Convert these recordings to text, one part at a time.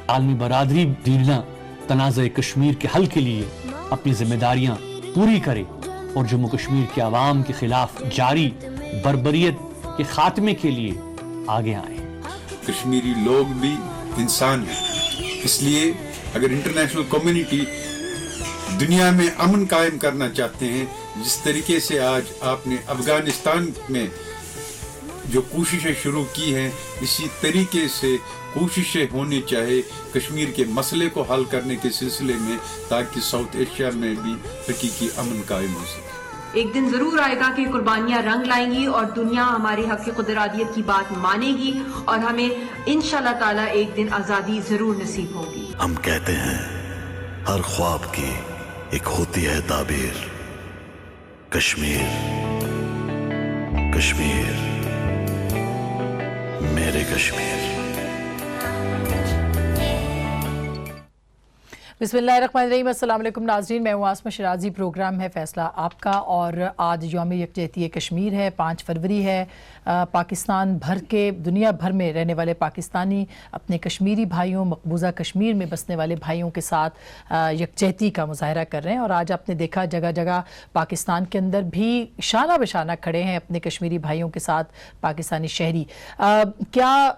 عالمی برادری دیرنا تنازع کشمیر کے حل کے لیے اپنی ذمہ داریاں پوری کرے اور جموں کشمیر کے عوام کے خلاف جاری بربریت کے خاتمے کے لیے آگے آئیں۔ کشمیری لوگ بھی انسان ہیں، اس لیے اگر انٹرنیشنل کمیونٹی دنیا میں امن قائم کرنا چاہتے ہیں، جس طریقے سے آج آپ نے افغانستان میں جو کوششیں شروع کی ہیں، اسی طریقے سے کوششیں ہونی چاہیے کشمیر کے مسئلے کو حل کرنے کے سلسلے میں، تاکہ ساؤتھ ایشیا میں بھی حقیقی امن قائم ہو سکے۔ ایک دن ضرور آئے گا کہ قربانیاں رنگ لائیں گی اور دنیا ہمارے حق خود ارادیت کی بات مانے گی اور ہمیں انشاءاللہ تعالی ایک دن آزادی ضرور نصیب ہوگی۔ ہم کہتے ہیں ہر خواب کی ایک ہوتی ہے تعبیر، کشمیر، کشمیر، میرے کشمیر۔ بسم اللہ الرحمن الرحیم، السلام علیکم ناظرین، میں ہوں آسمہ شرازی، پروگرام ہے فیصلہ آپ کا، اور آج یوم یکجہتی کشمیر ہے، 5 فروری ہے۔ پاکستان بھر کے، دنیا بھر میں رہنے والے پاکستانی اپنے کشمیری بھائیوں، مقبوضہ کشمیر میں بسنے والے بھائیوں کے ساتھ یکجہتی کا مظاہرہ کر رہے ہیں، اور آج آپ نے دیکھا جگہ جگہ پاکستان کے اندر بھی شانہ بشانہ کھڑے ہیں اپنے کشمیری بھائیوں کے ساتھ پاکستانی شہری۔ کیا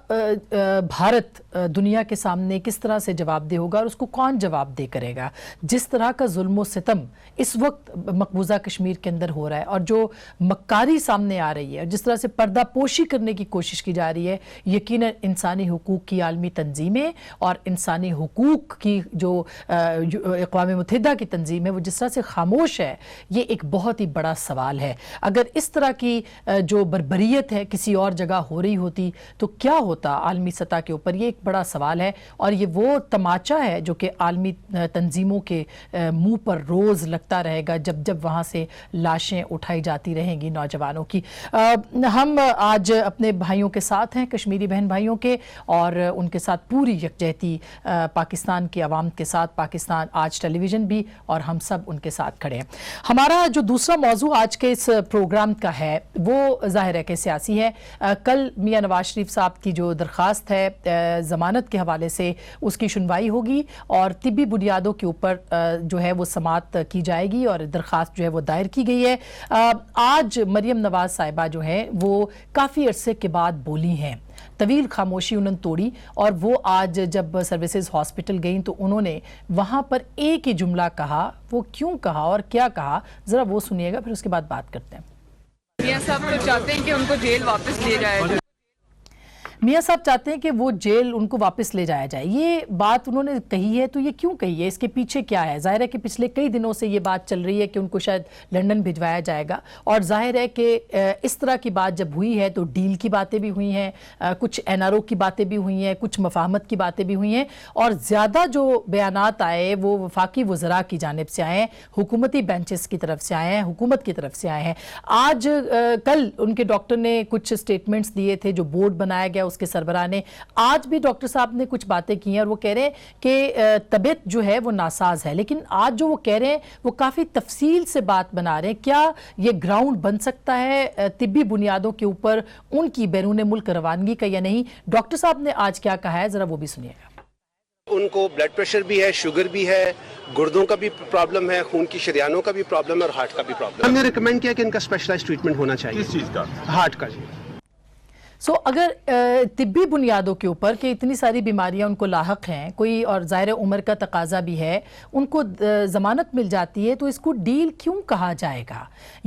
بھارت دنیا کے سامنے کس طرح سے جواب دہ ہوگا اور اس کو کون جواب دے کرے گا؟ جس طرح کا ظلم و ستم اس وقت مقبوضہ کشمیر کے اندر ہو رہا ہے اور جو مکاری سامنے آ رہی ہے اور جس طرح سے پردہ پوشی کرنے کی کوشش کی جا رہی ہے، یقیناً انسانی حقوق کی عالمی تنظیمیں اور انسانی حقوق کی جو اقوام متحدہ کی تنظیم ہے وہ جس طرح سے خاموش ہے، یہ ایک بہت ہی بڑا سوال ہے۔ اگر اس طرح کی جو بربریت ہے کسی اور جگہ ہو رہی ہوتی تو کیا ہوتا عالمی سطح کے اوپر؟ یہ ایک بڑا سوال ہے، اور یہ وہ تماچا ہے جو کہ عالمی تنظیموں کے منہ پر روز لگتا رہے گا جب جب وہاں سے لاشیں اٹھائی جاتی رہیں گی نوجوانوں کی۔ ہم آج اپنے بھائیوں کے ساتھ ہیں، کشمیری بہن بھائیوں کے، اور ان کے ساتھ پوری یکجہتی پاکستان کی عوام کے ساتھ، پاکستان آج ٹیلی ویژن بھی، اور ہم سب ان کے ساتھ کھڑے ہیں۔ ہمارا جو دوسرا موضوع آج کے اس پروگرام کا ہے وہ ظاہر ہے کہ سیاسی ہے۔ کل میاں نواز شریف صاحب کی جو درخواست ہے ضمانت کے حوالے سے، اس کی سنوائی ہوگی اور طبی بنیادوں کے اوپر جو ہے وہ سماعت کی جائے گی، اور درخواست جو ہے وہ دائر کی گئی ہے۔ آج مریم نواز صاحبہ جو ہیں وہ کافی عرصے کے بعد بولی ہیں، طویل خاموشی انہوں نے توڑی، اور وہ آج جب سروسز ہاسپٹل گئیں تو انہوں نے وہاں پر ایک ہی جملہ کہا۔ وہ کیوں کہا اور کیا کہا، ذرا وہ سنیے گا، پھر اس کے بعد بات کرتے ہیں۔ میاں صاحب تو چاہتے ہیں کہ ان کو جیل واپس لے جایا جائے۔ میاں صاحب چاہتے ہیں کہ وہ جیل ان کو واپس لے جایا جائے۔ یہ بات انہوں نے کہی ہے تو یہ کیوں کہی ہے؟ اس کے پیچھے کیا ہے؟ ظاہر ہے کہ پچھلے کئی دنوں سے یہ بات چل رہی ہے کہ ان کو شاید لنڈن بھجوایا جائے گا، اور ظاہر ہے کہ اس طرح کی بات جب ہوئی ہے تو ڈیل کی باتیں بھی ہوئی ہیں، کچھ NRO کی باتیں بھی ہوئی ہیں، کچھ مفاہمت کی باتیں بھی ہوئی ہیں، اور زیادہ جو بیانات آئے وہ وفاقی وزراء کی جانب سے آئے ہیں، حکومتی بینچز کی طرف سے آئے ہیں، حکومت کی طرف سے آئے ہیں۔ آج کل ان کے ڈاکٹر نے کچھ سٹیٹمنٹس دیے تھے، جو بورڈ بنایا گیا اس کے سربراہ نے، آج بھی ڈاکٹر صاحب نے کچھ باتیں کی ہیں، اور وہ کہہ رہے ہیں کہ طبیعت جو ہے وہ ناساز ہے، لیکن آج جو وہ کہہ رہے ہیں وہ کافی تفصیل سے بات بنا رہے ہیں۔ کیا یہ گراؤنڈ بن سکتا ہے طبی بنیادوں کے اوپر ان کی بیرون ملک روانگی کا یا نہیں؟ ڈاکٹر صاحب نے آج کیا کہا ہے، ذرا وہ بھی سنیے گا۔ ان کو بلڈ پریشر بھی ہے، شوگر بھی ہے، گردوں کا بھی پرابلم ہے، خون کی شریانوں کا بھی پرابلم ہے، اور ہارٹ کا بھی پرابلم ہے۔ ہم نے ریکمینڈ کیا کہ ان کا اسپیشلائز ٹریٹمنٹ ہونا چاہیے۔ کس چیز کا؟ ہارٹ کا۔ اگر طبی بنیادوں کے اوپر کہ اتنی ساری بیماریاں ان کو لاحق ہیں کوئی، اور ظاہر عمر کا تقاضا بھی ہے، ان کو ضمانت مل جاتی ہے، تو اس کو ڈیل کیوں کہا جائے گا؟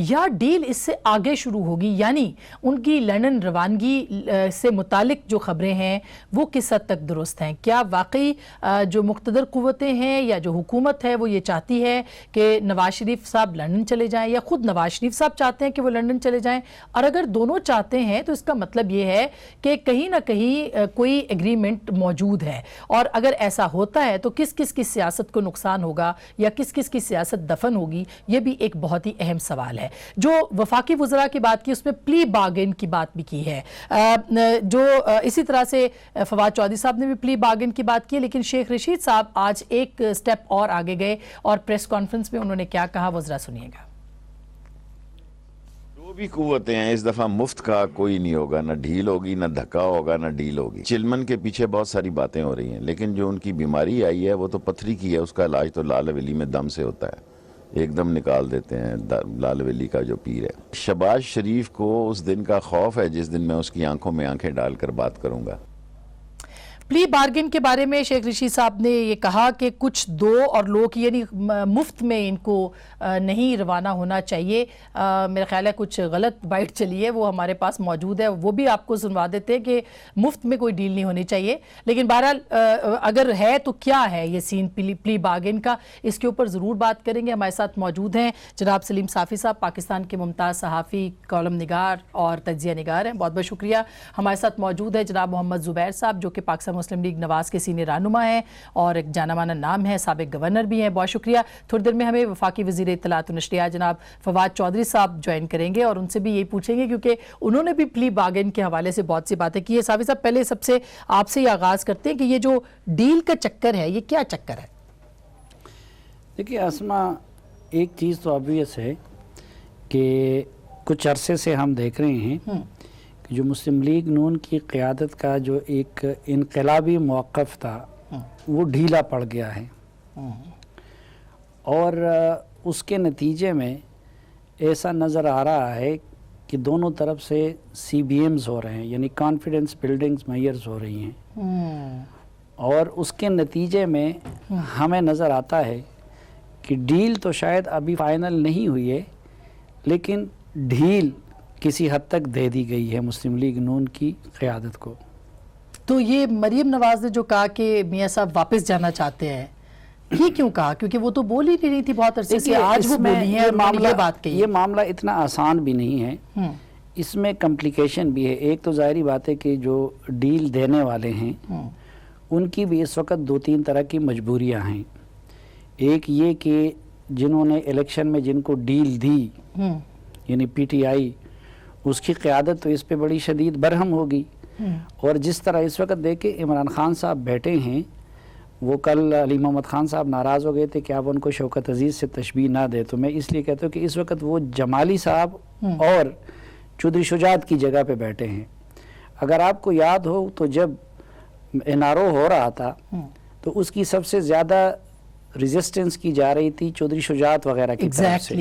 یا ڈیل اس سے آگے شروع ہوگی؟ یعنی ان کی لندن روانگی سے متعلق جو خبریں ہیں وہ کس حد تک درست ہیں؟ کیا واقعی جو مقتدر قوتیں ہیں یا جو حکومت ہے وہ یہ چاہتی ہے کہ نواز شریف صاحب لندن چلے جائیں، یا خود نواز شریف صاحب چاہتے ہیں کہ وہ لندن چلے جائیں؟ اور اگر دونوں چاہتے ہیں تو اس کا مطلب یہ ہے کہ کہیں نہ کہیں کوئی ایگریمنٹ موجود ہے، اور اگر ایسا ہوتا ہے تو کس کس کی سیاست کو نقصان ہوگا یا کس کس کی سیاست دفن ہوگی؟ یہ بھی ایک بہت ہی اہم سوال ہے۔ جو وفاقی وزراء کی بات کی اس میں پلی بارگین کی بات بھی کی ہے، جو اسی طرح سے فواد چودھری صاحب نے بھی پلی بارگین کی بات کی، لیکن شیخ رشید صاحب آج ایک سٹیپ اور آگے گئے اور پریس کانفرنس میں انہوں نے کیا کہا وہ ذرا سنیے گا۔ جو بھی قوتیں ہیں. اس دفعہ مفت کا کوئی نہیں ہوگا, نہ ڈھیل ہوگی, نہ دھکا ہوگا, نہ ڈیل ہوگی. چلمن کے پیچھے بہت ساری باتیں ہو رہی ہیں, لیکن جو ان کی بیماری آئی ہے وہ تو پتھری کی ہے. اس کا علاج تو لال حویلی میں دم سے ہوتا ہے, ایک دم نکال دیتے ہیں لال حویلی کا جو پیر ہے. شہباز شریف کو اس دن کا خوف ہے جس دن میں اس کی آنکھوں میں آنکھیں ڈال کر بات کروں گا. پلی بارگن کے بارے میں شیخ رشید صاحب نے یہ کہا کہ کچھ دو اور لوگ یعنی مفت میں ان کو نہیں روانہ ہونا چاہیے. میرا خیال ہے کچھ غلط بائٹ چلی ہے, وہ ہمارے پاس موجود ہے, وہ بھی آپ کو سنوا دیتے ہیں کہ مفت میں کوئی ڈیل نہیں ہونی چاہیے. لیکن بہرحال اگر ہے تو کیا ہے یہ سین پلی بارگن کا, اس کے اوپر ضرور بات کریں گے. ہمارے ساتھ موجود ہیں جناب سلیم صافی صاحب, پاکستان کے ممتاز صحافی, کالم نگار اور تجزیہ نگار ہیں, بہت بہت شکریہ. ہمارے ساتھ موجود ہے جناب محمد زبیر صاحب جو کہ پاکستان مسلم لیگ نواز کے سینئر رہنما ہیں اور ایک جانا مانا نام ہے, سابق گورنر بھی ہیں, بہت شکریہ. تھوڑی دیر میں ہمیں وفاقی وزیر اطلاعات و نشریات جناب فواد چودھری صاحب جوائن کریں گے اور ان سے بھی یہی پوچھیں گے کیونکہ انہوں نے بھی پلی بارگن کے حوالے سے بہت سی باتیں کی ہے. صافی صاحب پہلے سب سے آپ سے یہ آغاز کرتے ہیں کہ یہ جو ڈیل کا چکر ہے یہ کیا چکر ہے؟ دیکھیے اسما, ایک چیز تو obvious ہے کہ کچھ عرصے سے ہم دیکھ رہے ہیں کہ جو مسلم لیگ نون کی قیادت کا جو ایک انقلابی موقف تھا وہ ڈھیلا پڑ گیا ہے, اور اس کے نتیجے میں ایسا نظر آ رہا ہے کہ دونوں طرف سے سی بی ایمز ہو رہے ہیں, یعنی کانفیڈنس بلڈنگز میئرز ہو رہی ہیں, اور اس کے نتیجے میں ہمیں نظر آتا ہے کہ ڈیل تو شاید ابھی فائنل نہیں ہوئی ہے لیکن ڈھیل کسی حد تک دے دی گئی ہے مسلم لیگ نون کی قیادت کو. تو یہ مریم نواز نے جو کہا کہ میاں صاحب واپس جانا چاہتے ہیں, یہ کیوں کہا؟ کیونکہ وہ تو بول ہی نہیں رہی تھی بہت عرصے سے, آج وہ بولی ہیں اور یہ بات کہی. یہ معاملہ اتنا آسان بھی نہیں ہے, اس میں کمپلیکیشن بھی ہے. ایک تو ظاہری بات ہے کہ جو ڈیل دینے والے ہیں ان کی بھی اس وقت دو تین طرح کی مجبوریاں ہیں. ایک یہ کہ جنہوں نے الیکشن میں جن کو ڈیل دی یعنی پی ٹی آئی, اس کی قیادت تو اس پہ بڑی شدید برہم ہوگی, اور جس طرح اس وقت دیکھیں عمران خان صاحب بیٹھے ہیں, وہ کل علی محمد خان صاحب ناراض ہو گئے تھے کہ آپ ان کو شوکت عزیز سے تشبیہ نہ دے, تو میں اس لیے کہتا ہوں کہ اس وقت وہ جمالی صاحب اور چودھری شجاعت کی جگہ پہ بیٹھے ہیں. اگر آپ کو یاد ہو تو جب این آر او ہو رہا تھا تو اس کی سب سے زیادہ ریزسٹنس کی جا رہی تھی چودھری شجاعت وغیرہ کی طرف سے,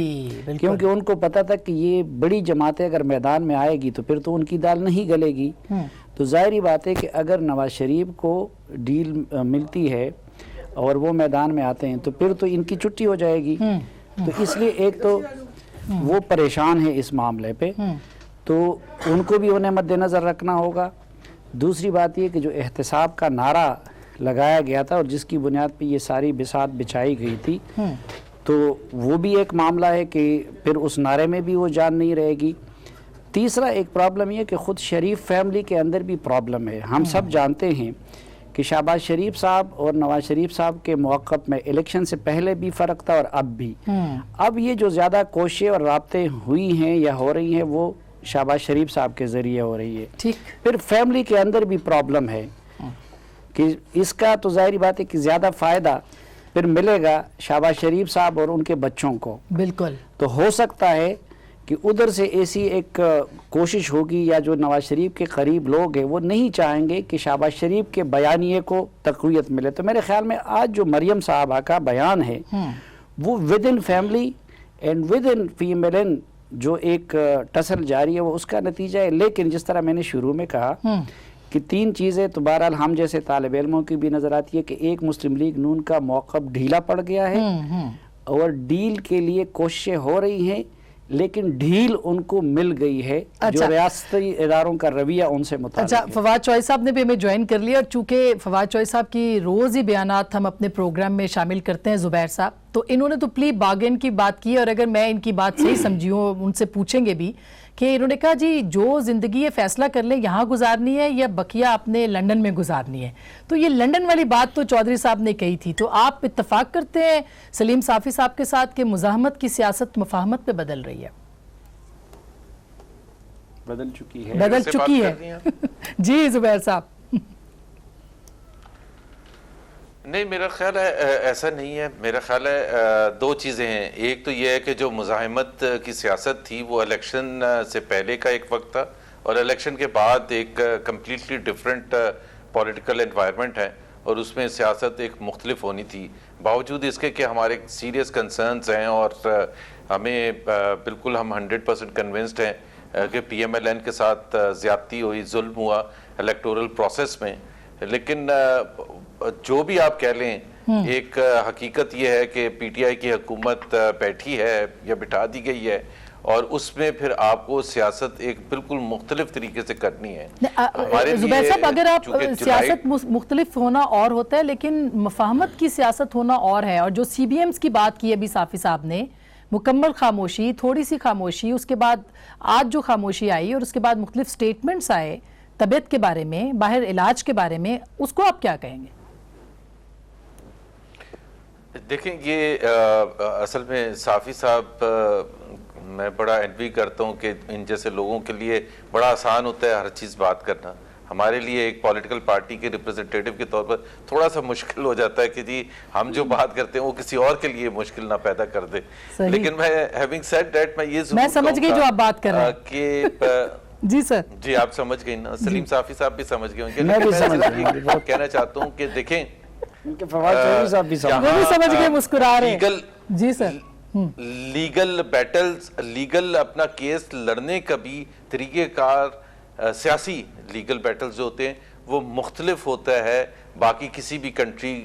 کیونکہ ان کو پتا تھا کہ یہ بڑی جماعتیں اگر میدان میں آئے گی تو پھر تو ان کی دال نہیں گلے گی. تو ظاہری بات ہے کہ اگر نواز شریف کو ڈیل ملتی ہے اور وہ میدان میں آتے ہیں تو پھر تو ان کی چھٹی ہو جائے گی. تو اس لیے ایک تو وہ پریشان ہے اس معاملے پہ, تو ان کو بھی انہیں مد نظر رکھنا ہوگا. دوسری بات یہ کہ جو احتساب کا نعرہ لگایا گیا تھا اور جس کی بنیاد پہ یہ ساری بساط بچھائی گئی تھی, تو وہ بھی ایک معاملہ ہے کہ پھر اس نعرے میں بھی وہ جان نہیں رہے گی. تیسرا ایک پرابلم یہ کہ خود شریف فیملی کے اندر بھی پرابلم ہے. ہم سب جانتے ہیں کہ شہباز شریف صاحب اور نواز شریف صاحب کے موقف میں الیکشن سے پہلے بھی فرق تھا اور اب بھی. اب یہ جو زیادہ کوششیں اور رابطے ہوئی ہیں یا ہو رہی ہیں وہ شہباز شریف صاحب کے ذریعے ہو رہی ہے. پھر فیملی کے اندر بھی پرابلم ہے کہ اس کا تو ظاہری بات ہے کہ زیادہ فائدہ پھر ملے گا شہباز شریف صاحب اور ان کے بچوں کو. بالکل. تو ہو سکتا ہے کہ ادھر سے ایسی ایک کوشش ہوگی یا جو نواز شریف کے قریب لوگ ہیں وہ نہیں چاہیں گے کہ شہباز شریف کے بیانیے کو تقویت ملے. تو میرے خیال میں آج جو مریم صاحبہ کا بیان ہے وہ with in family and with in female جو ایک ٹسل جاری ہے وہ اس کا نتیجہ ہے. لیکن جس طرح میں نے شروع میں کہا کہ تین چیزیں تو بہرحال ہم جیسے طالب علموں کی بھی نظر آتی ہے کہ ایک مسلم لیگ نون کا موقف ڈھیلا پڑ گیا ہے اور ڈیل کے لیے کوششیں ہو رہی ہیں لیکن ڈھیل ان کو مل گئی ہے جو ریاستی اداروں کا رویہ ان سے متعلق. اچھا, فواد چوہدری صاحب نے بھی ہمیں جوائن کر لیا, اور چونکہ فواد چوہدری صاحب کی روز ہی بیانات ہم اپنے پروگرام میں شامل کرتے ہیں زبیر صاحب, تو انہوں نے تو پلی بارگن کی بات کی, اور اگر میں ان کی بات صحیح سمجھی ہوں, ان سے پوچھیں گے بھی کہ انہوں نے کہا جی جو زندگی یہ فیصلہ کر لیں یہاں گزارنی ہے یا بقیہ اپنے لنڈن میں گزارنی ہے. تو یہ لنڈن والی بات تو چودھری صاحب نے کہی تھی, تو آپ اتفاق کرتے ہیں سلیم صافی صاحب کے ساتھ کہ مزاحمت کی سیاست مفاہمت پہ بدل رہی ہے؟ بدل چکی ہے. جی زبیر صاحب. نہیں، میرا خیال ہے ایسا نہیں ہے. میرا خیال ہے دو چیزیں ہیں. ایک تو یہ ہے کہ جو مزاحمت کی سیاست تھی وہ الیکشن سے پہلے کا ایک وقت تھا اور الیکشن کے بعد ایک کمپلیٹلی ڈفرینٹ پولیٹیکل انوائرمنٹ ہے اور اس میں سیاست ایک مختلف ہونی تھی. باوجود اس کے کہ ہمارے سیریس کنسرنز ہیں اور ہمیں بالکل ہم 100% کنونسڈ ہیں کہ پی ایم ایل این کے ساتھ زیادتی ہوئی، ظلم ہوا الیکٹورل پروسیس میں، لیکن جو بھی آپ کہہ لیں ایک حقیقت یہ ہے کہ پی ٹی آئی کی حکومت بیٹھی ہے یا بٹھا دی گئی ہے اور اس میں پھر آپ کو سیاست ایک بالکل مختلف طریقے سے کرنی ہے. زبیر صاحب، اگر آپ سیاست مختلف ہونا اور ہوتا ہے لیکن مفاہمت کی سیاست ہونا اور ہے، اور جو سی بی ایمز کی بات کی ابھی صافی صاحب نے، مکمل خاموشی، تھوڑی سی خاموشی، اس کے بعد آج جو خاموشی آئی اور اس کے بعد مختلف سٹیٹمنٹس آئے طبیعت کے بارے میں، باہر علاج کے بارے میں، اس کو آپ کیا کہیں گے؟ دیکھیں، یہ اصل میں صافی صاحب، میں بڑا انوی کرتا ہوں کہ ان جیسے لوگوں کے لیے بڑا آسان ہوتا ہے ہر چیز بات کرنا. ہمارے لیے ایک پولیٹیکل پارٹی کے ریپرزنٹیٹیو کے طور پر تھوڑا سا مشکل ہو جاتا ہے کہ جی ہم جو بات کرتے ہیں وہ کسی اور کے لیے مشکل نہ پیدا کر دے. لیکن میں ہیونگ سیڈ دیٹ، میں یہ ضرور میں سمجھ گئی جو آپ بات کر رہے ہیں کہ جی سر، جی آپ سمجھ گئی نا، سلیم صافی صاحب بھی سمجھ گئے ہوں گے. میں بھی سمجھ گئی. کہنا چاہتا ہوں کہ دیکھیں، فواد چودھری صاحب بھی وہ بھی سمجھ گئے، مسکرا رہے ہیں. جی سر، لیگل بیٹلز، لیگل اپنا کیس لڑنے کا بھی طریقہ کار، سیاسی لیگل بیٹلز جو ہوتے ہیں وہ مختلف ہوتا ہے باقی کسی بھی کنٹری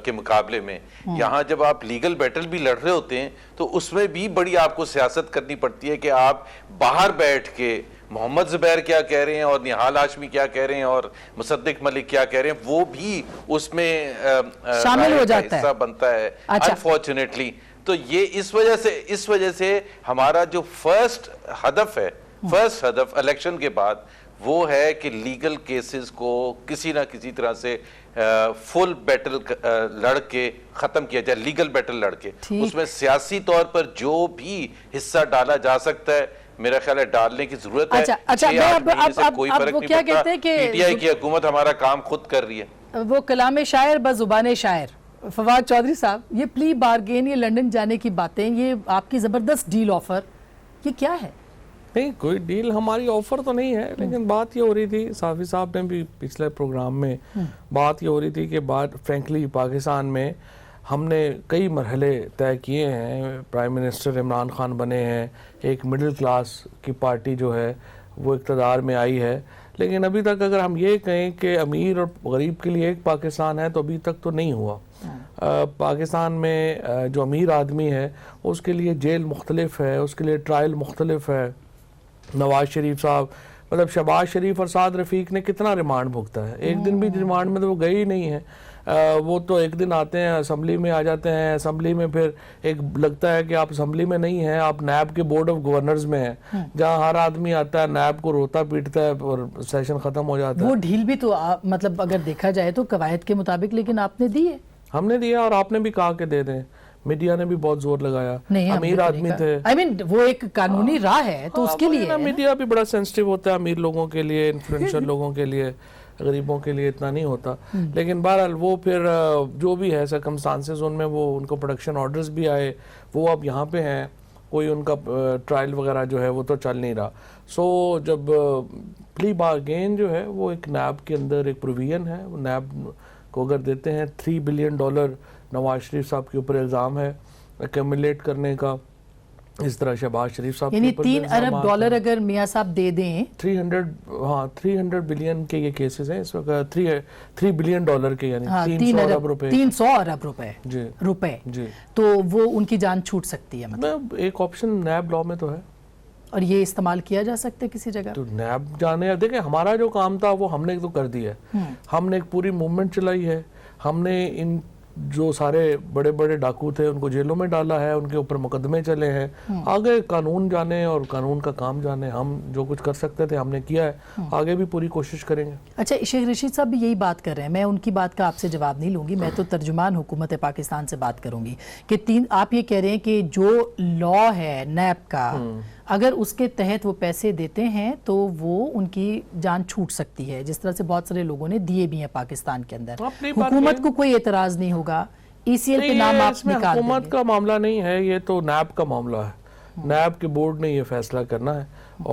کے مقابلے میں. یہاں جب آپ لیگل بیٹل بھی لڑ رہے ہوتے ہیں تو اس میں بھی بڑی آپ کو سیاست کرنی پڑتی ہے کہ آپ باہر بیٹھ کے محمد زبیر کیا کہہ رہے ہیں اور نہال ہاشمی کیا کہہ رہے ہیں اور مصدق ملک کیا کہہ رہے ہیں، وہ بھی اس میں شامل ہو جاتا ہے، حصہ بنتا ہے انفارچونیٹلی. تو یہ اس وجہ سے ہمارا جو فرسٹ ہدف الیکشن کے بعد وہ ہے کہ لیگل کیسز کو کسی نہ کسی طرح سے فل بیٹل لڑ کے ختم کیا جائے. لیگل بیٹل لڑ کے اس میں سیاسی طور پر جو بھی حصہ ڈالا جا سکتا ہے میرا خیال ہے ڈالنے کی ضرورت ہے. 6-8 مہینے سے کوئی فرق نہیں پڑتا. پی ٹی آئی کی حکومت ہمارا کام خود کر رہی ہے. وہ کلام شاعر بس زبان شاعر. فواد چودھری صاحب، یہ پلی بارگین، یہ لنڈن جانے کی باتیں، یہ آپ کی زبردست ڈیل آفر، یہ کیا ہے؟ نہیں، کوئی ڈیل ہماری آفر تو نہیں ہے، لیکن بات یہ ہو رہی تھی، صافی صاحب نے بھی پچھلے پروگرام میں بات یہ ہو رہی تھی کہ فرینکلی پاکستان میں ہم نے کئی مرحلے طے کیے ہیں. پرائم منسٹر عمران خان بنے ہیں، ایک مڈل کلاس کی پارٹی جو ہے وہ اقتدار میں آئی ہے، لیکن ابھی تک اگر ہم یہ کہیں کہ امیر اور غریب کے لیے ایک پاکستان ہے تو ابھی تک تو نہیں ہوا. پاکستان میں جو امیر آدمی ہے اس کے لیے جیل مختلف ہے، اس کے لیے ٹرائل مختلف ہے. نواز شریف صاحب، مطلب شہباز شریف اور سعد رفیق نے کتنا ریمانڈ بھگتا ہے؟ ایک دن بھی ریمانڈ میں تو وہ گئے ہی نہیں ہیں. وہ تو ایک دن آتے ہیں، اسمبلی میں آ جاتے ہیں، اسمبلی میں پھر ایک لگتا ہے کہ آپ اسمبلی میں نہیں ہیں، آپ نیب کے بورڈ آف گورنرز میں ہیں، جہاں ہر آدمی آتا ہے نیب کو روتا پیٹتا ہے اور سیشن ختم ہو جاتا ہے. وہ ڈھیل بھی تو مطلب اگر دیکھا جائے تو قواعد کے مطابق لیکن آپ نے دی ہے. ہم نے دیا اور آپ نے بھی کہا کہ دے دیں. میڈیا نے بھی بہت زور لگایا. امیر آدمی تھے، وہ ایک قانونی راہ ہے تو اس کے لیے میڈیا بھی بڑا سینسٹیو ہوتا ہے امیر لوگوں کے لیے، انفلوئنشل لوگوں کے لیے، غریبوں کے لیے اتنا نہیں ہوتا. لیکن بہرحال وہ پھر جو بھی ہے سرکمسٹانسز ان میں وہ ان کو پروڈکشن آرڈرز بھی آئے، وہ اب یہاں پہ ہیں، کوئی ان کا ٹرائل وغیرہ جو ہے وہ تو چل نہیں رہا. سو جب پلی بارگین جو ہے وہ ایک نیب کے اندر ایک پروویژن ہے، وہ نیب کو اگر دیتے ہیں $3 بلین نواز شریف صاحب کے اوپر الزام ہے ایکومولیٹ کرنے کا، اس طرح شہباز شریف صاحب یعنی $3 ارب اگر میاں صاحب دے دیں 300 بلین کے یہ کیسز ہیں اس وقت، $3 بلین کے یعنی 300 ارب روپے جی، تو وہ ان کی جان چھوٹ سکتی ہے. مطلب ایک آپشن نیب لا میں تو ہے، اور یہ استعمال کیا جا سکتا ہے کسی جگہ. تو نیب جانے، دیکھیں ہمارا جو کام تھا وہ ہم نے تو کر دیا ہے. ہم نے ایک پوری موومنٹ چلائی ہے، ہم نے ان جو سارے بڑے بڑے ڈاکو تھے ان کو جیلوں میں ڈالا ہے، ان کے اوپر مقدمے چلے ہیں. آگے قانون جانے اور قانون کا کام جانے، ہم جو کچھ کر سکتے تھے ہم نے کیا ہے، آگے بھی پوری کوشش کریں گے. اچھا، شیخ رشید صاحب بھی یہی بات کر رہے ہیں، میں ان کی بات کا آپ سے جواب نہیں لوں گی، میں تو ترجمان حکومت پاکستان سے بات کروں گی کہ آپ یہ کہہ رہے ہیں کہ جو لا ہے نیب کا اگر اس کے تحت وہ پیسے دیتے ہیں تو وہ ان کی جان چھوٹ سکتی ہے، جس طرح سے بہت سارے لوگوں نے دیے بھی ہیں پاکستان کے اندر. حکومت کو کوئی اعتراض نہیں ہوگا، ای سی ایل پہ نام آپ نکال دیں گے. حکومت کا معاملہ نہیں ہے، یہ تو نیب کا معاملہ ہے. نیب کے بورڈ نے یہ فیصلہ کرنا ہے،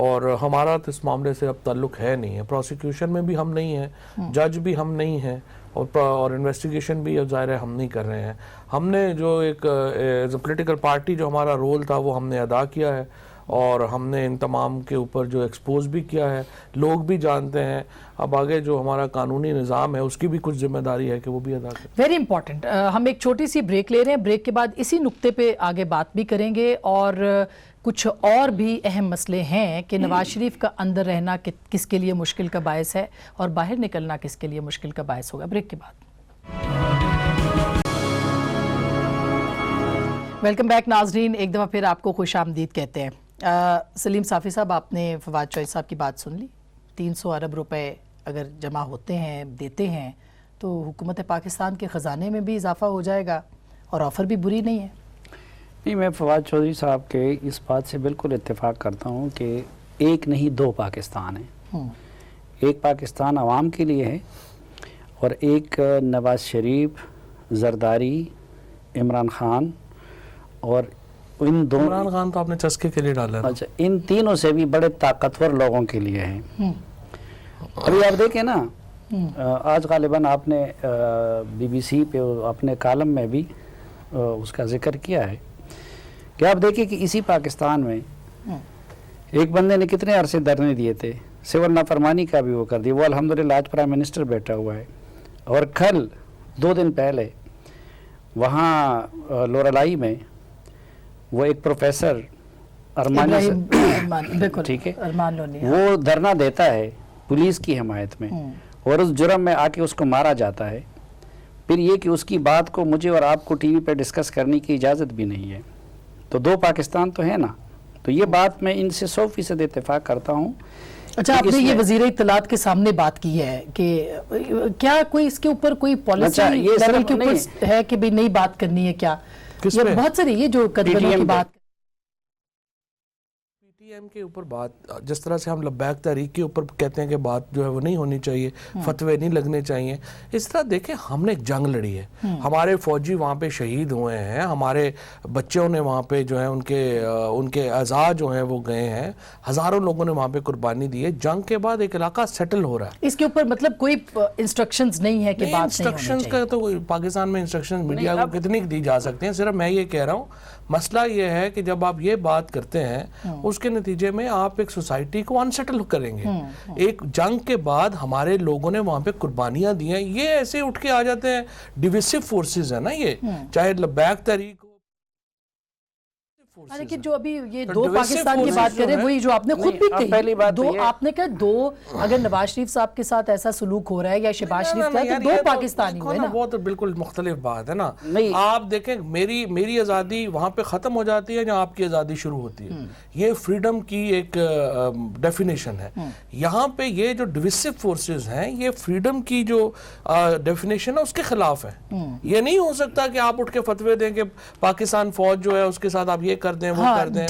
اور ہمارا تو اس معاملے سے اب تعلق ہے نہیں ہے. پروسیکیوشن میں بھی ہم نہیں ہیں، جج بھی ہم نہیں ہیں، اور انویسٹیگیشن بھی ظاہر ہے ہم نہیں کر رہے ہیں. ہم نے جو ایک ایز اے پولیٹیکل پارٹی جو ہمارا رول تھا وہ ہم نے ادا کیا ہے، اور ہم نے ان تمام کے اوپر جو ایکسپوز بھی کیا ہے. لوگ بھی جانتے ہیں. اب آگے جو ہمارا قانونی نظام ہے اس کی بھی کچھ ذمہ داری ہے کہ وہ بھی ادا کریں. Very important. ہم ایک چھوٹی سی بریک لے رہے ہیں، بریک کے بعد اسی نقطے پہ آگے بات بھی کریں گے، اور کچھ اور بھی اہم مسئلے ہیں کہ نواز شریف کا اندر رہنا کس کے لیے مشکل کا باعث ہے اور باہر نکلنا کس کے لیے مشکل کا باعث ہوگا. بریک کے بعد. ویلکم بیک ناظرین، ایک دفعہ پھر آپ کو خوش آمدید کہتے ہیں. سلیم صافی صاحب، آپ نے فواد چوہدری صاحب کی بات سن لی. 300 ارب روپے اگر جمع ہوتے ہیں، دیتے ہیں، تو حکومت پاکستان کے خزانے میں بھی اضافہ ہو جائے گا، اور آفر بھی بری نہیں ہے. نہیں، میں فواد چوہدری صاحب کے اس بات سے بالکل اتفاق کرتا ہوں کہ ایک نہیں دو پاکستان ہیں. ایک پاکستان عوام کے لیے ہے، اور ایک نواز شریف، زرداری، عمران خان، اور ان دونوں. عمران خان تو آپ نے چسکے کے لیے ڈالا ہے. اچھا، ان تینوں سے بھی بڑے طاقتور لوگوں کے لیے ہیں. ابھی آپ دیکھیں نا، آج غالباً آپ نے بی بی سی پہ اپنے کالم میں بھی اس کا ذکر کیا ہے کہ آپ دیکھیں کہ اسی پاکستان میں ایک بندے نے کتنے عرصے دھرنے دیے تھے، سول نافرمانی کا بھی وہ کر دیا. وہ الحمدللہ آج پرائم منسٹر بیٹھا ہوا ہے. اور کل 2 دن پہلے وہاں لورالائی میں وہ ایک پروفیسر ٹھیک ہے، وہ دھرنا دیتا ہے پولیس کی حمایت میں، اور اس جرم میں آ کے اس کو مارا جاتا ہے. پھر یہ کہ اس کی بات کو مجھے اور آپ کو ٹی وی پہ ڈسکس کرنے کی اجازت بھی نہیں ہے. تو 2 پاکستان تو ہے نا. تو یہ بات میں ان سے 100% اتفاق کرتا ہوں. اچھا، آپ نے یہ وزیر اطلاعات کے سامنے بات کی ہے کہ کیا کوئی اس کے اوپر کوئی پالیسی لیول کے اوپر ہے کہ بھی نہیں بات کرنی ہے کیا؟ بہت ساری یہ جو قدروں کی بات پی ٹی ایم کے اوپر بات، جس طرح سے ہم لبیک تحریک کے اوپر کہتے ہیں کہ بات جو ہے وہ نہیں ہونی چاہیے، فتوے نہیں لگنے چاہیے، اس طرح دیکھیں ہم نے ایک جنگ لڑی ہے. ہمارے فوجی وہاں پہ شہید ہوئے ہیں، ہمارے بچوں نے وہاں پہ جو ہے ان کے اعضاء جو ہیں وہ گئے ہیں، ہزاروں لوگوں نے وہاں پہ قربانی دی ہے. جنگ کے بعد ایک علاقہ سیٹل ہو رہا ہے. اس کے اوپر مطلب کوئی انسٹرکشنز نہیں ہے کہ بات نہیں ہونی چاہیے. انسٹرکشنز کا تو پاکستان میں انسٹرکشنز میڈیا کو کتنی دی جا سکتے ہیں. صرف میں یہ کہہ رہا ہوں مسئلہ یہ ہے کہ جب آپ یہ بات کرتے ہیں اس کے نتیجے میں آپ ایک سوسائٹی کو انسیٹل کریں گے. ایک جنگ کے بعد ہمارے لوگوں نے وہاں پہ قربانیاں دی ہیں. یہ ایسے اٹھ کے آ جاتے ہیں، ڈیویسو فورسز ہیں نا، یہ چاہے لبیک تحریک. لیکن جو ابھی یہ 2 پاکستان کی بات کریں، وہی جو آپ نے خود بھی کہی، آپ نے کہا 2 اگر نواز شریف صاحب کے ساتھ ایسا سلوک ہو رہا ہے یا شہباز شریف کا، تو 2 پاکستانی ہوئے نا. وہ تو بالکل مختلف بات ہے نا. آپ دیکھیں میری آزادی وہاں پہ ختم ہو جاتی ہے جہاں آپ کی آزادی شروع ہوتی ہے. یہ فریڈم کی ایک ڈیفینیشن ہے. یہاں پہ یہ جو ڈویسو فورسز ہیں، یہ فریڈم کی جو ڈیفینیشن ہے اس کے خلاف ہے. یہ نہیں ہو سکتا کہ آپ اٹھ کے فتوے دیں کہ پاکستان فوج جو ہے اس کے ساتھ آپ یہ کر دیں، وہ کر دیں.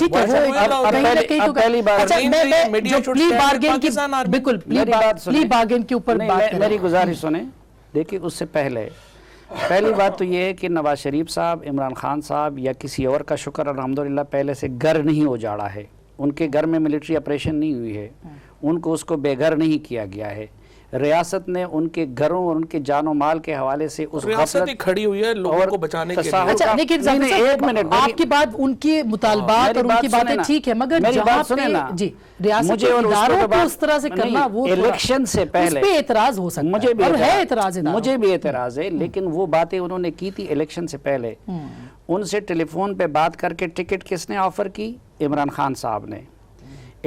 میری گزارش سنیں. دیکھیں اس سے پہلی بات تو یہ ہے کہ نواز شریف صاحب، عمران خان صاحب یا کسی اور کا شکر الحمدللہ پہلے سے گھر نہیں اجاڑا ہے. ان کے گھر میں ملٹری آپریشن نہیں ہوئی ہے، ان کو اس کو بے گھر نہیں کیا گیا ہے. ریاست نے ان کے گھروں اور ان کے جان و مال کے حوالے سے اس ریاست ہی کھڑی ہوئی ہے لوگوں کو بچانے کے لیے. اچھا لیکن ایک منٹ، آپ کی بات، ان کی مطالبات اور ان کی باتیں ٹھیک ہے، مگر جہاں پہ جی ریاست کے اداروں کو اس طرح سے کرنا، وہ الیکشن سے پہلے اس پہ اعتراض ہو سکتا ہے، اور ہے اعتراض. مجھے بھی اعتراض ہے، لیکن وہ باتیں انہوں نے کی تھی الیکشن سے پہلے. ان سے ٹیلی فون پہ بات کر کے ٹکٹ کس نے آفر کی؟ عمران خان صاحب نے.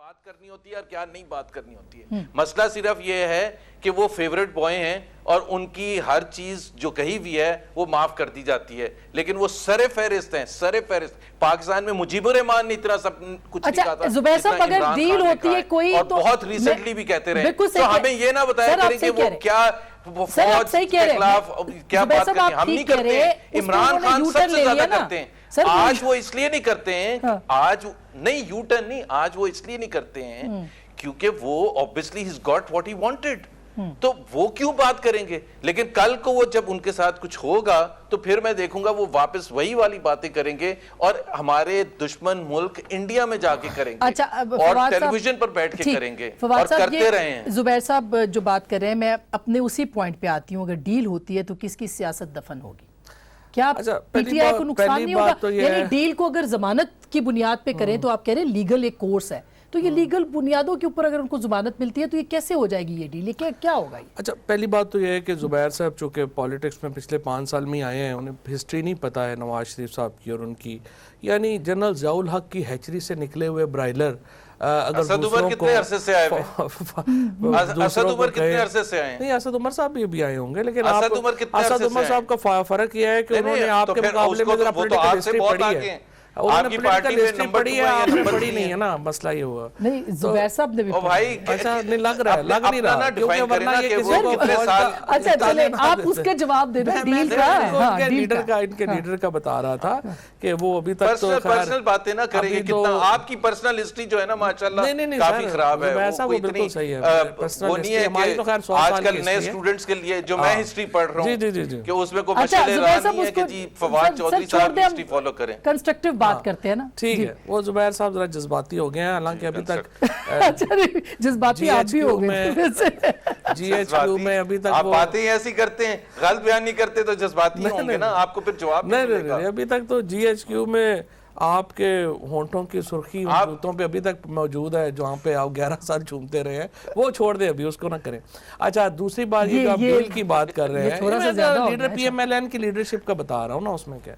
بات کرنی ہوتی ہے اور کیا نہیں بات کرنی ہوتی ہے. مسئلہ صرف یہ ہے کہ وہ فیوریٹ بوائے ہیں اور ان کی ہر چیز جو کہی ہوئی ہے وہ معاف کر دی جاتی ہے, لیکن وہ سر فہرست ہیں, سر فہرست. پاکستان میں مجیب الرحمان نے اتنا سب کچھ نہیں کہا تھا. زبیر صاحب اگر ڈیل ہوتی ہے کوئی اور تو بہت ریسنٹلی بھی کہتے رہے, تو ہمیں یہ نہ بتایا کریں کہ وہ کیا وہ فوج کے خلاف کیا بات کرتے ہیں. ہم نہیں کرتے, عمران خان سب سے زیادہ کرتے ہیں. آج وہ اس لیے نہیں کرتے ہیں, آج نہیں یو ٹرن نہیں, آج وہ اس لیے نہیں کرتے ہیں کیونکہ وہ obviously he's got what he wanted, تو وہ کیوں بات کریں گے. لیکن کل کو وہ جب ان کے ساتھ کچھ ہوگا تو پھر میں دیکھوں گا وہ واپس وہی والی باتیں کریں گے اور ہمارے دشمن ملک انڈیا میں جا کے کریں گے اور ٹیلی ویژن پر بیٹھ کے کریں گے اور کرتے رہے ہیں. زبیر صاحب جو بات کر رہے ہیں, میں اپنے اسی پوائنٹ پہ آتی ہوں, اگر ڈیل ہوتی ہے تو کس کی سیاست دفن ہوگی؟ کیا پی ٹی آئی کو نقصان نہیں ہوگا؟ یعنی ڈیل کو اگر ضمانت کی بنیاد پہ کریں تو آپ کہہ رہے ہیں لیگل ایک کورس ہے, تو یہ لیگل بنیادوں کے اوپر اگر ان کو ضمانت ملتی ہے تو یہ کیسے ہو جائے گی یہ ڈیل, یہ کیا ہوگا؟ اچھا, پہلی بات تو یہ ہے کہ زبیر صاحب چونکہ پالیٹکس میں پچھلے 5 سال میں آئے ہیں, انہیں ہسٹری نہیں پتا ہے نواز شریف صاحب کی اور ان کی, یعنی جنرل ضیاء الحق کی ہیچری سے نکلے ہوئے برائلر اسد عمر کتنے عرصے سے آئے ہیں؟ اسد عمر کتنے عرصے سے آئے ہیں؟ نہیں, اسد عمر صاحب بھی آئے ہوں گے, لیکن اسد عمر کتنے عرصے سے اسد عمر صاحب کا فرق یہ ہے کہ انہوں نے آپ کے مقابلے میں ذرا پولیٹیکل ہسٹری پڑھی ہے. آپ کی پارٹی میں نمبر 2 ہے, پڑھی نہیں ہے نا, مسئلہ یہ ہوا. نہیں, زبیر صاحب نے بھی بھائی اچھا نہیں لگ رہا ہے, لگ نہیں رہا, کیونکہ ورنہ یہ کسی کو کتنے سال. اچھا چلیں آپ اس کے جواب دے دیں. ڈیل کا ان کے لیڈر کا بتا رہا تھا کہ وہ ابھی تک تو پرسنل باتیں نہ کریں گے. کتنا آپ کی پرسنل ہسٹری جو ہے نا ماشاءاللہ کافی خراب ہے, وہ اتنی وہ نہیں ہے کہ آج کل نئے اسٹوڈنٹس کے لیے جو میں ہسٹری پڑھ رہا ہوں کہ اس میں کوئی مشکل نہیں ہے کہ جی فواد چودھری صاحب ہسٹری فالو کریں. کنسٹرکٹیو بات کرتے ہیں نا, ٹھیک ہے. وہ زبیر صاحب ذرا جذباتی ہو گئے ہیں, حالانکہ ابھی تک جذباتی آپ بھی ہو گئے. جی ایچ کیو میں ابھی تک آپ باتیں ایسی کرتے ہیں, غلط بیان نہیں کرتے تو جذباتی ہوں گے نا, آپ کو پھر جواب نہیں ملے گا. ابھی تک تو جی ایچ کیو میں آپ کے ہونٹوں کی سرخی جوتوں پہ ابھی تک موجود ہے, جہاں پہ آپ 11 سال جھومتے رہے ہیں, وہ چھوڑ دیں ابھی, اس کو نہ کریں. اچھا, دوسری بات یہ کہ آپ ڈیل کی بات کر رہے ہیں, leader P M L N کی لیڈرشپ کا بتا رہا ہوں نا, اس میں کیا.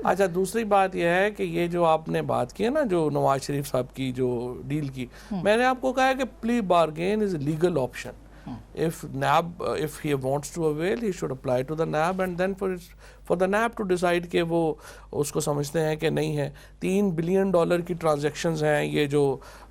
اچھا, دوسری بات یہ ہے کہ یہ جو آپ نے بات کی ہے نا جو نواز شریف صاحب کی جو ڈیل کی, میں نے آپ کو کہا ہے کہ پلی bargain is a legal option. If NAB, if he wants to avail, he should apply to the NAB and then for the NAB to decide کہ وہ اس کو سمجھتے ہیں کہ نہیں ہے. $3 بلین کی ٹرانزیکشنز ہیں یہ جو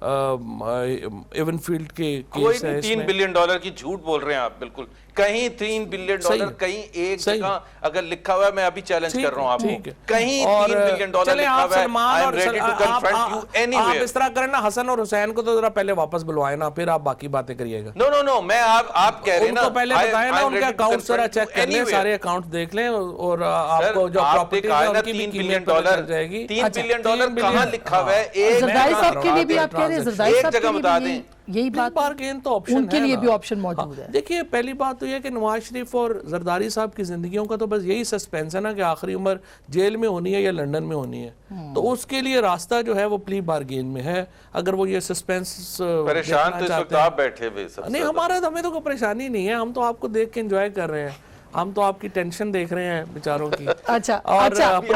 ایون فیلڈ کے کیس ہے. $3 بلین کی جھوٹ بول رہے ہیں آپ, بالکل کہیں $3 بلین کہیں ایک جگہ اگر لکھا ہوا ہے, میں ابھی چیلنج کر رہا ہوں آپ کو, کہیں $3 بلین لکھا ہوا ہے, I am ready to confront you anywhere. آپ اس طرح کریں نا, حسن اور حسین کو تو ذرا پہلے واپس بلوائیں نا, پھر آپ باقی باتیں کریے گا. نو میں آپ کہہ رہے ہیں نا, ان کو پہلے بتائیں نا, ان کے اکاؤنٹ ذرا چیک کر لیں, سارے اکاؤنٹ دیکھ لیں, اور آپ کو جو پراپرٹی ہے ان کی بھی قیمت پتہ چل جائے گی. $3 بلین کہاں لکھا ہوا ہے؟ زرداری صاحب کے لیے بھی آپ کہہ رہے ہیں, زرداری صاحب جگہ بتا دیں, یہی بات بارگین تو آپشن ہے, ان کے لیے بھی آپشن موجود ہے. دیکھیے, پہلی بات تو یہ کہ نواز شریف اور زرداری صاحب کی زندگیوں کا تو بس یہی سسپینس ہے نا کہ آخری عمر جیل میں ہونی ہے یا لنڈن میں ہونی ہے, تو اس کے لیے راستہ جو ہے وہ پلی بارگین میں ہے. اگر وہ یہ سسپینس پریشان تو اس وقت آپ بیٹھے ہوئے, نہیں ہمیں تو کوئی پریشانی نہیں ہے, ہم تو آپ کو دیکھ کے انجوائے کر رہے ہیں, ہم تو آپ کی ٹینشن دیکھ رہے ہیں بیچاروں کی. اور ہمیں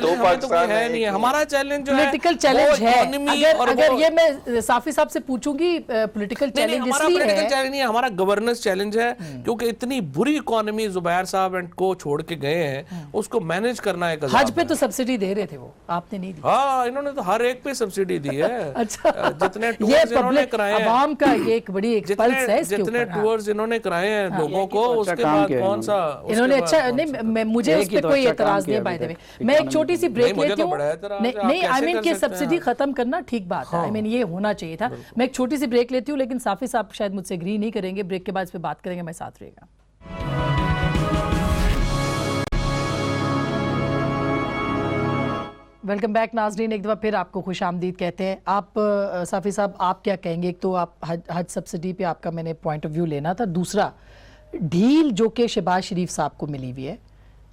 تو کوئی ہے نہیں ہے, ہمارا چیلنج جو ہے پولیٹیکل چیلنج ہے. اگر یہ میں صافی صاحب سے پوچھوں گی, پولیٹیکل چیلنج ہمارا پولیٹیکل چیلنج نہیں ہے, ہمارا گورننس چیلنج ہے, کیونکہ اتنی بری اکانومی زبیر صاحب اینڈ کو چھوڑ کے گئے ہیں, اس کو مینج کرنا ایک عذاب ہے. حج پہ تو سبسڈی دے رہے تھے وہ, آپ نے نہیں دی. ہاں, انہوں نے تو ہر ایک پہ سبسڈی دی ہے. جتنے ٹورز انہوں نے کرائے ہیں, عوام کا یہ ایک بڑی ایک پلس ہے, جتنے ٹورز انہوں نے کرائے ہیں لوگوں کو, اس کے بعد کون سا انہوں نے اچھا نہیں, مجھے اس پہ کوئی اعتراض نہیں ہے. بائی دی وے میں ایک چھوٹی سی بریک لیتی ہوں. نہیں, آئی مین کہ سبسڈی ختم کرنا ٹھیک بات ہے, آئی مین یہ ہونا چاہیے تھا. میں ایک چھوٹی سی بریک لیتی ہوں, لیکن صافی صاحب شاید مجھ سے اگری نہیں کریں گے. بریک کے بعد اس پہ بات کریں گے, میں ساتھ رہے گا. ویلکم بیک ناظرین, ایک دفعہ پھر آپ کو خوش آمدید کہتے ہیں. آپ صافی صاحب آپ کیا کہیں گے؟ ایک تو آپ حج سبسڈی پہ آپ کا میں نے پوائنٹ آف ویو لینا تھا, دوسرا ڈھیل جو کہ شہباز شریف صاحب کو ملی ہوئی ہے,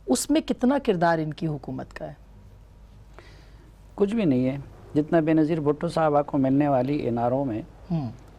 اس میں کتنا کردار ان کی حکومت کا ہے؟ کچھ بھی نہیں ہے. جتنا بے نظیر بھٹو صاحبہ کو ملنے والی اناروں میں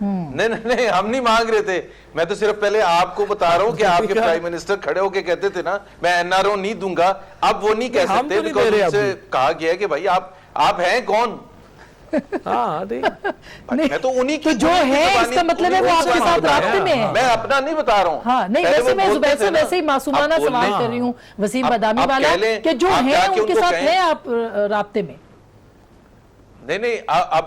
نہیں ہم نہیں مانگ رہے تھے. میں تو صرف پہلے آپ کو بتا رہا ہوں کہ آپ کے پرائم منسٹر کھڑے ہو کے کہتے تھے نا میں NRO نہیں دوں گا, اب وہ نہیں کہہ سکتے بیکاز ان سے کہا گیا ہے کہ بھائی آپ ہیں کون. میں تو انہی کی جو ہے اس کا مطلب ہے وہ آپ کے ساتھ رابطے میں ہے. میں اپنا نہیں بتا رہا ہوں. ہاں نہیں, ویسے میں زبیر سے ویسے ہی معصومانہ سوال کر رہی ہوں وسیم بادامی والا کہ جو ہیں ان کے ساتھ ہیں آپ رابطے میں. نہیں اب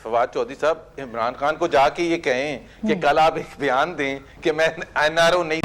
فواد چودھری صاحب عمران خان کو جا کے یہ کہیں کہ کل آپ ایک بیان دیں کہ میں NRO نہیں